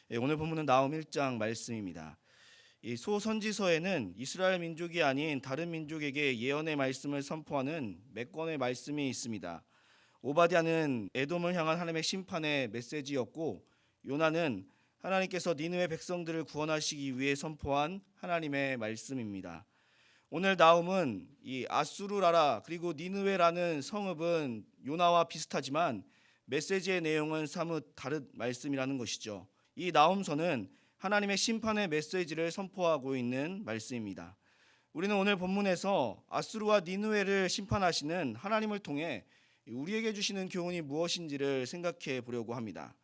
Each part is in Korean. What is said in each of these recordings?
오늘 본문은 나홈 1장 말씀입니다. 이 소선지서에는 이스라엘 민족이 아닌 다른 민족에게 예언의 말씀을 선포하는 몇 권의 말씀이 있습니다. 오바댜는 에돔을 향한 하나님의 심판의 메시지였고, 요나는 하나님께서 니느웨 백성들을 구원하시기 위해 선포한 하나님의 말씀입니다. 오늘 나홈은 이 아수르라라 그리고 니느웨라는 성읍은 요나와 비슷하지만 메시지의 내용은 사뭇 다른 말씀이라는 것이죠. 이 나홈서는 하나님의 심판의 메시지를 선포하고 있는 말씀입니다. 우리는 오늘 본문에서 아수르와 니느웨를 심판하시는 하나님을 통해 우리에게 주시는 교훈이 무엇인지를 생각해 보려고 합니다.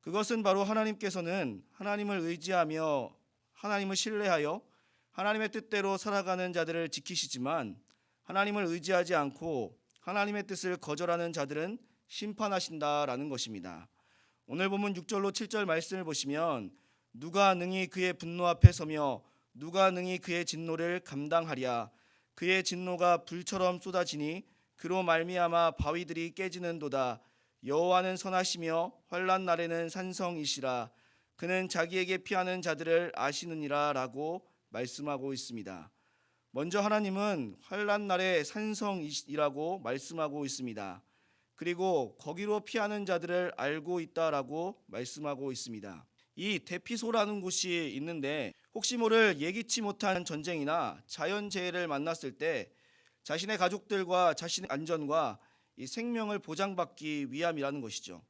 그것은 바로 하나님께서는 하나님을 의지하며 하나님을 신뢰하여 하나님의 뜻대로 살아가는 자들을 지키시지만, 하나님을 의지하지 않고 하나님의 뜻을 거절하는 자들은 심판하신다라는 것입니다. 오늘 본문 6절로 7절 말씀을 보시면, 누가 능히 그의 분노 앞에 서며 누가 능히 그의 진노를 감당하랴. 그의 진노가 불처럼 쏟아지니 그로 말미암아 바위들이 깨지는도다. 여호와는 선하시며 환난 날에는 산성이시라. 그는 자기에게 피하는 자들을 아시느니라 라고 말씀하고 있습니다. 먼저 하나님은 환난 날에 산성이라고 말씀하고 있습니다. 그리고 거기로 피하는 자들을 알고 있다라고 말씀하고 있습니다. 이 대피소라는 곳이 있는데, 혹시 모를 예기치 못한 전쟁이나 자연재해를 만났을 때 자신의 가족들과 자신의 안전과 이 생명을 보장받기 위함이라는 것이죠.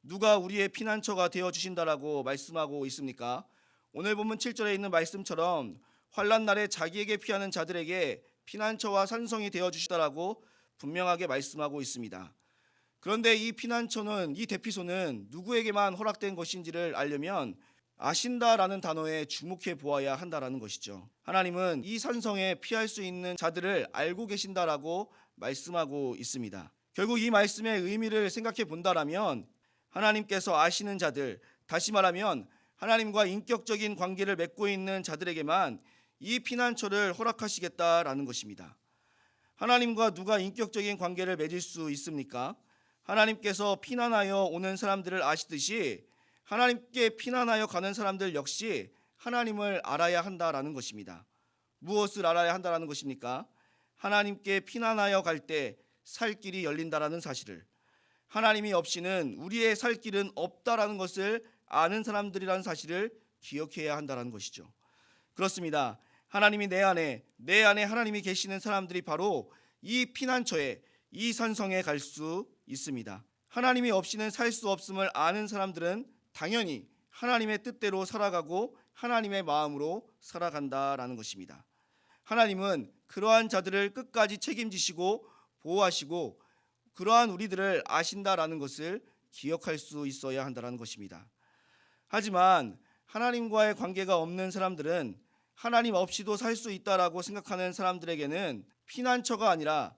누가 우리의 피난처가 되어 주신다라고 말씀하고 있습니까? 오늘 본문 7절에 있는 말씀처럼 환난 날에 자기에게 피하는 자들에게 피난처와 산성이 되어 주시다라고 분명하게 말씀하고 있습니다. 그런데 이 피난처는, 이 대피소는 누구에게만 허락된 것인지를 알려면 아신다라는 단어에 주목해 보아야 한다라는 것이죠. 하나님은 이 산성에 피할 수 있는 자들을 알고 계신다라고 말씀하고 있습니다. 결국 이 말씀의 의미를 생각해 본다라면, 하나님께서 아시는 자들, 다시 말하면 하나님과 인격적인 관계를 맺고 있는 자들에게만 이 피난처를 허락하시겠다라는 것입니다. 하나님과 누가 인격적인 관계를 맺을 수 있습니까? 하나님께서 피난하여 오는 사람들을 아시듯이 하나님께 피난하여 가는 사람들 역시 하나님을 알아야 한다라는 것입니다. 무엇을 알아야 한다라는 것입니까? 하나님께 피난하여 갈 때 살 길이 열린다라는 사실을, 하나님이 없이는 우리의 살 길은 없다라는 것을 아는 사람들이라는 사실을 기억해야 한다라는 것이죠. 그렇습니다. 하나님이 내 안에 하나님이 계시는 사람들이 바로 이 피난처에, 이 산성에 갈 수 있습니다. 하나님이 없이는 살 수 없음을 아는 사람들은 당연히 하나님의 뜻대로 살아가고 하나님의 마음으로 살아간다라는 것입니다. 하나님은 그러한 자들을 끝까지 책임지시고 보호하시고 그러한 우리들을 아신다라는 것을 기억할 수 있어야 한다는 것입니다. 하지만 하나님과의 관계가 없는 사람들은, 하나님 없이도 살 수 있다라고 생각하는 사람들에게는 피난처가 아니라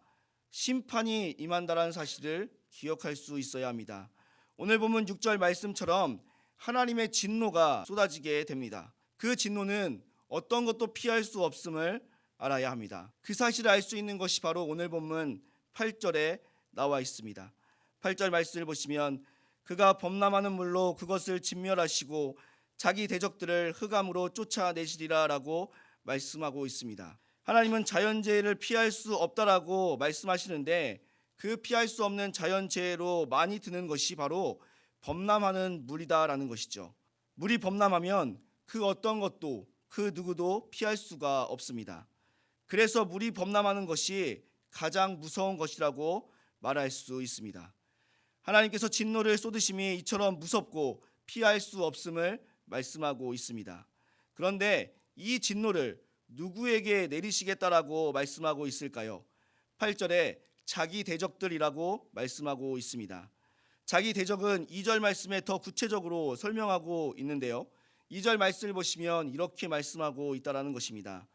심판이 임한다라는 사실을 기억할 수 있어야 합니다. 오늘 본문 6절 말씀처럼 하나님의 진노가 쏟아지게 됩니다. 그 진노는 어떤 것도 피할 수 없음을 알아야 합니다. 그 사실을 알 수 있는 것이 바로 오늘 본문 8절에 나와 있습니다. 8절 말씀을 보시면, 그가 범람하는 물로 그것을 진멸하시고 자기 대적들을 흑암으로 쫓아내시리라 라고 말씀하고 있습니다. 하나님은 자연재해를 피할 수 없다라고 말씀하시는데, 그 피할 수 없는 자연재해로 많이 드는 것이 바로 범람하는 물이다라는 것이죠. 물이 범람하면 그 어떤 것도, 그 누구도 피할 수가 없습니다. 그래서 물이 범람하는 것이 가장 무서운 것이라고 말할 수 있습니다. 하나님께서 진노를 쏟으심이 이처럼 무섭고 피할 수 없음을 말씀하고 있습니다. 그런데 이 진노를 누구에게 내리시겠다라고 말씀하고 있을까요? 8절에 자기 대적들이라고 말씀하고 있습니다. 자기 대적은 2절 말씀에 더 구체적으로 설명하고 있는데요, 2절 말씀을 보시면 이렇게 말씀하고 있다라는 것입니다.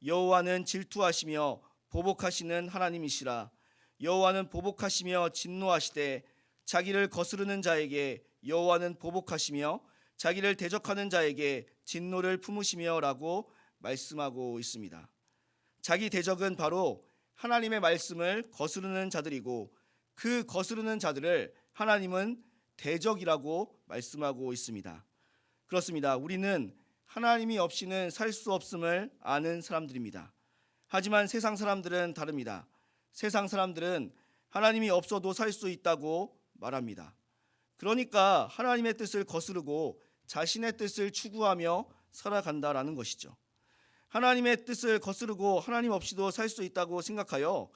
여호와는 질투하시며 보복하시는 하나님이시라. 여호와는 보복하시며 진노하시되 자기를 거스르는 자에게 여호와는 보복하시며 자기를 대적하는 자에게 진노를 품으시며 라고 말씀하고 있습니다. 자기 대적은 바로 하나님의 말씀을 거스르는 자들이고, 그 거스르는 자들을 하나님은 대적이라고 말씀하고 있습니다. 그렇습니다. 우리는 하나님이 없이는 살 수 없음을 아는 사람들입니다. 하지만 세상 사람들은 다릅니다. 세상 사람들은 하나님이 없어도 살 수 있다고 말합니다. 그러니까 하나님의 뜻을 거스르고 자신의 뜻을 추구하며 살아간다라는 것이죠. 하나님의 뜻을 거스르고 하나님 없이도 살 수 있다고 생각하여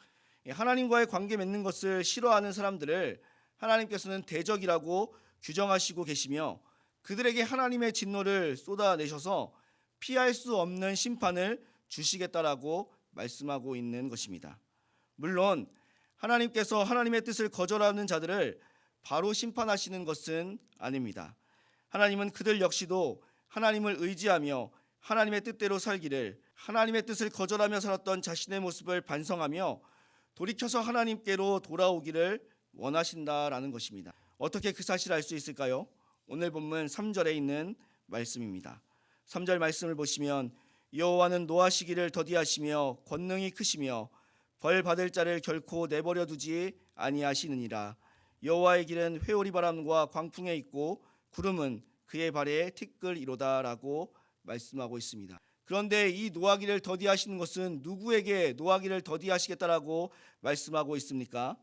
하나님과의 관계 맺는 것을 싫어하는 사람들을 하나님께서는 대적이라고 규정하시고 계시며 그들에게 하나님의 진노를 쏟아내셔서 피할 수 없는 심판을 주시겠다라고 말씀하고 있는 것입니다. 물론 하나님께서 하나님의 뜻을 거절하는 자들을 바로 심판하시는 것은 아닙니다. 하나님은 그들 역시도 하나님을 의지하며 하나님의 뜻대로 살기를, 하나님의 뜻을 거절하며 살았던 자신의 모습을 반성하며 돌이켜서 하나님께로 돌아오기를 원하신다라는 것입니다. 어떻게 그 사실을 알 수 있을까요? 오늘 본문 3절에 있는 말씀입니다. 3절 말씀을 보시면 여호와는 노하시기를 더디하시며 권능이 크시며 벌 받을 자를 결코 내버려 두지 아니하시느니라. 여호와의 길은 회오리 바람과 광풍에 있고 구름은 그의 발에 티끌이로다라고 말씀하고 있습니다. 그런데 이 노하기를 더디하시는 것은 누구에게 노하기를 더디하시겠다라고 말씀하고 있습니까?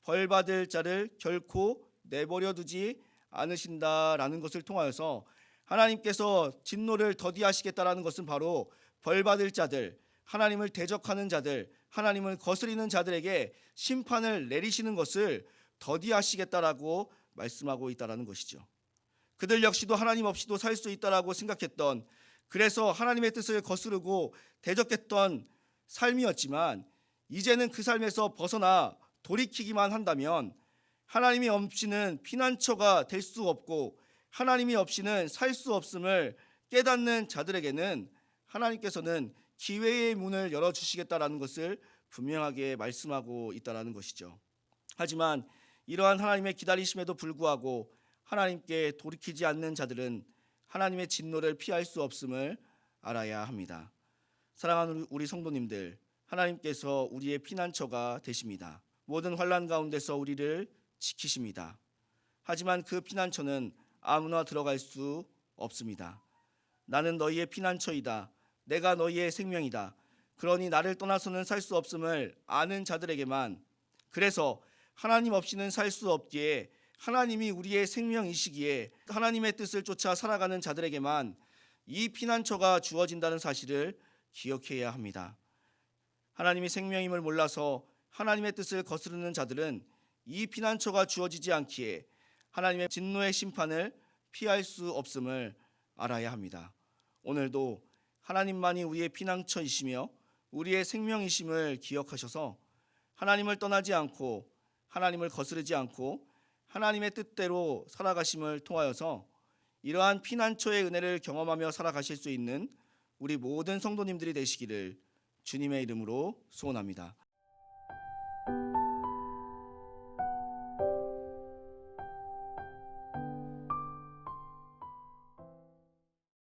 벌 받을 자를 결코 내버려 두지 않으신다라는 것을 통하여서 하나님께서 진노를 더디하시겠다라는 것은 바로 벌 받을 자들, 하나님을 대적하는 자들, 하나님을 거스리는 자들에게 심판을 내리시는 것을 더디하시겠다라고 말씀하고 있다라는 것이죠. 그들 역시도 하나님 없이도 살 수 있다라고 생각했던, 그래서 하나님의 뜻을 거스르고 대적했던 삶이었지만 이제는 그 삶에서 벗어나 돌이키기만 한다면 하나님이 없이는 피난처가 될 수 없고 하나님이 없이는 살 수 없음을 깨닫는 자들에게는 하나님께서는 기회의 문을 열어주시겠다라는 것을 분명하게 말씀하고 있다라는 것이죠. 하지만 이러한 하나님의 기다리심에도 불구하고 하나님께 돌이키지 않는 자들은 하나님의 진노를 피할 수 없음을 알아야 합니다. 사랑하는 우리 성도님들, 하나님께서 우리의 피난처가 되십니다. 모든 환난 가운데서 우리를 지키십니다. 하지만 그 피난처는 아무나 들어갈 수 없습니다. 나는 너희의 피난처이다. 내가 너희의 생명이다. 그러니 나를 떠나서는 살 수 없음을 아는 자들에게만, 그래서 하나님 없이는 살 수 없기에 하나님이 우리의 생명이시기에 하나님의 뜻을 쫓아 살아가는 자들에게만 이 피난처가 주어진다는 사실을 기억해야 합니다. 하나님이 생명임을 몰라서 하나님의 뜻을 거스르는 자들은 이 피난처가 주어지지 않기에 하나님의 진노의 심판을 피할 수 없음을 알아야 합니다. 오늘도 하나님만이 우리의 피난처이시며 우리의 생명이심을 기억하셔서 하나님을 떠나지 않고 하나님을 거스르지 않고 하나님의 뜻대로 살아가심을 통하여서 이러한 피난처의 은혜를 경험하며 살아가실 수 있는 우리 모든 성도님들이 되시기를 주님의 이름으로 소원합니다.